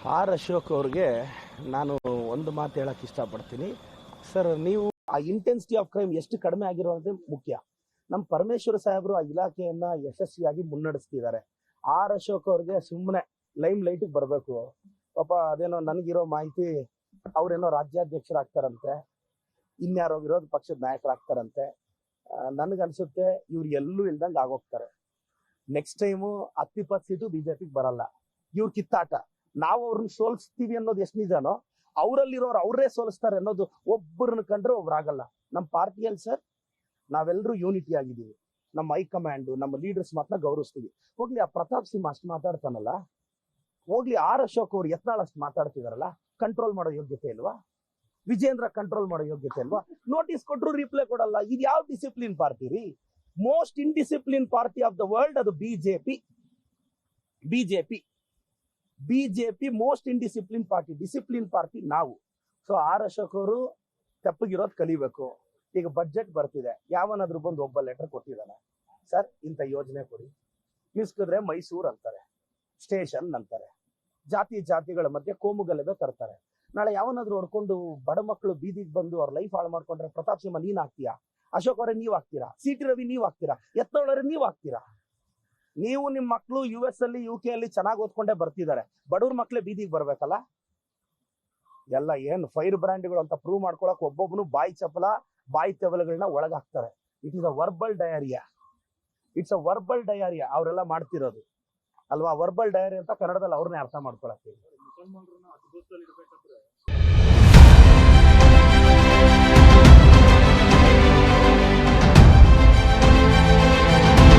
R Ashok ಅವ್ರಿಗೆ ನಾನು ಒಂದು ಮಾತು ಹೇಳಕ್ಕೆ ಇಷ್ಟಪಡ್ತೀನಿ. ಸರ್, ನೀವು ಆ ಇಂಟೆನ್ಸಿಟಿ ಆಫ್ ಕ್ರೈಮ್ ಎಷ್ಟು ಕಡಿಮೆ ಆಗಿರೋದೇ ಮುಖ್ಯ. ನಮ್ಮ ಪರಮೇಶ್ವರ ಸಾಹೇಬರು ಆ ಇಲಾಖೆಯನ್ನ ಯಶಸ್ವಿಯಾಗಿ ಮುನ್ನಡೆಸ್ತಿದ್ದಾರೆ. ಆರ್ ಅಶೋಕ್ ಅವ್ರಿಗೆ ಸುಮ್ಮನೆ ಲೈಮ್ ಲೈಟಿಗೆ ಬರಬೇಕು. ಪಾಪ ಅದೇನೋ ನನಗಿರೋ ಮಾಹಿತಿ, ಅವ್ರೇನೋ ರಾಜ್ಯಾಧ್ಯಕ್ಷರಾಗ್ತಾರಂತೆ, ಇನ್ಯಾರೋ ವಿರೋಧ ಪಕ್ಷದ ನಾಯಕರಾಗ್ತಾರಂತೆ. ನನ್ಗನ್ಸುತ್ತೆ ಇವ್ರು ಎಲ್ಲೂ ಇಲ್ದಂಗೆ ಆಗೋಗ್ತಾರೆ. ನೆಕ್ಸ್ಟ್ ಟೈಮು 10-20 ಸೀಟು ಬಿಜೆಪಿಗೆ ಬರಲ್ಲ. ಇವ್ರ ಕಿತ್ತಾಟ. ನಾವು ಅವ್ರನ್ನ ಸೋಲಿಸ್ತೀವಿ ಅನ್ನೋದು ಎಷ್ಟು ನಿಜಾನೋ, ಅವರಲ್ಲಿರೋರು ಅವರೇ ಸೋಲಿಸ್ತಾರೆ ಅನ್ನೋದು ಒಬ್ಬರನ್ನ ಕಂಡ್ರೆ ಒಬ್ರಾಗಲ್ಲ. ನಮ್ಮ ಪಾರ್ಟಿಯಲ್ಲಿ ಸರ್ ನಾವೆಲ್ಲರೂ ಯೂನಿಟಿ ಆಗಿದ್ದೀವಿ. ನಮ್ಮ ಹೈಕಮಾಂಡು, ನಮ್ಮ ಲೀಡರ್ಸ್ ಮಾತನ್ನ ಗೌರವಿಸ್ತೀವಿ. ಹೋಗ್ಲಿ, ಆ ಪ್ರತಾಪ್ ಸಿಂಹ ಅಷ್ಟು ಮಾತಾಡ್ತಾನಲ್ಲ, ಹೋಗ್ಲಿ ಆರ್ ಅಶೋಕ್ ಅವ್ರು ಯತ್ನಾಳ್ ಅಷ್ಟು ಮಾತಾಡ್ತಿದಾರಲ್ಲ, ಕಂಟ್ರೋಲ್ ಮಾಡೋ ಯೋಗ್ಯತೆ ಇಲ್ವಾ? ವಿಜೇಂದ್ರ ಕಂಟ್ರೋಲ್ ಮಾಡೋ ಯೋಗ್ಯತೆ ಇಲ್ವಾ? ನೋಟಿಸ್ ಕೊಟ್ಟರು ರಿಪ್ಲೈ ಕೊಡಲ್ಲ. ಇದು ಯಾವ ಡಿಸಿಪ್ಲಿನ್ ಪಾರ್ಟಿ ರೀ? Most indiscipline party of the world ಅದು BJP. BJP most indiscipline party. Discipline party ನಾವು. ಸೊ ಆರ್ ಅಶೋಕ್ ಅವರು ತೆಪ್ಪಗಿರೋದು ಕಲಿಬೇಕು. ಈಗ ಬಜೆಟ್ ಬರ್ತಿದೆ, ಯಾವನಾದ್ರೂ ಬಂದು ಒಬ್ಬ ಲೆಟರ್ ಕೊಟ್ಟಿದ್ದಾನೆ, ಸರ್ ಇಂಥ ಯೋಜನೆ ಕೊಡಿ, ಮಿಸ್ಕಿದ್ರೆ ಮೈಸೂರು ಅಂತಾರೆ, ಸ್ಟೇಷನ್ ಅಂತಾರೆ, ಜಾತಿಗಳ ಮಧ್ಯೆ ಕೋಮುಗಲಭೆ ತರ್ತಾರೆ. ನಾಳೆ ಯಾವನಾದ್ರೂ ಹೊಡ್ಕೊಂಡು ಬಡ ಮಕ್ಕಳು ಬೀದಿಗೆ ಬಂದು ಅವ್ರ ಲೈಫ್ ಹಾಳು ಮಾಡ್ಕೊಂಡ್ರೆ ಪ್ರತಾಪ್ ಸಿಂಹ ನೀನ್ ಆಗ್ತೀಯಾ? ಅಶೋಕ್ ಅವರೇ ನೀವ್ ಆಗ್ತೀರಾ? ಸಿ.ಟಿ. ರವಿ ನೀವ್ ಆಗ್ತೀರಾ? ಯತ್ನಾಳ್ ನೀವ್ ಆಗ್ತೀರಾ? ನೀವು ನಿಮ್ ಮಕ್ಕಳು US ಅಲ್ಲಿ UK ಅಲ್ಲಿ ಚೆನ್ನಾಗಿ ಓದ್ಕೊಂಡೇ ಬರ್ತಿದ್ದಾರೆ. ಬಡವ್ರ ಮಕ್ಳೇ ಬೀದಿಗೆ ಬರ್ಬೇಕಲ್ಲ? ಎಲ್ಲ ಏನ್ ಫೈರ್ ಬ್ರ್ಯಾಂಡ್ಗಳು ಅಂತ ಪ್ರೂವ್ ಮಾಡ್ಕೊಳಕ್ ಒಬ್ಬೊಬ್ಬನು ಬಾಯಿ ಚಪಲ, ಬಾಯಿ ತೆವಲುಗಳನ್ನ ಒಳಗಾಕ್ತಾರೆ. It is a verbal diarrhoea. ಅವರೆಲ್ಲ ಮಾಡ್ತಿರೋದು ಅಲ್ವಾ? ವರ್ಬಲ್ ಡಯರಿ ಅಂತ ಕನ್ನಡದಲ್ಲಿ ಅವ್ರನ್ನೇ ಅರ್ಥ ಮಾಡ್ಕೊಳಕ್ಕೆ.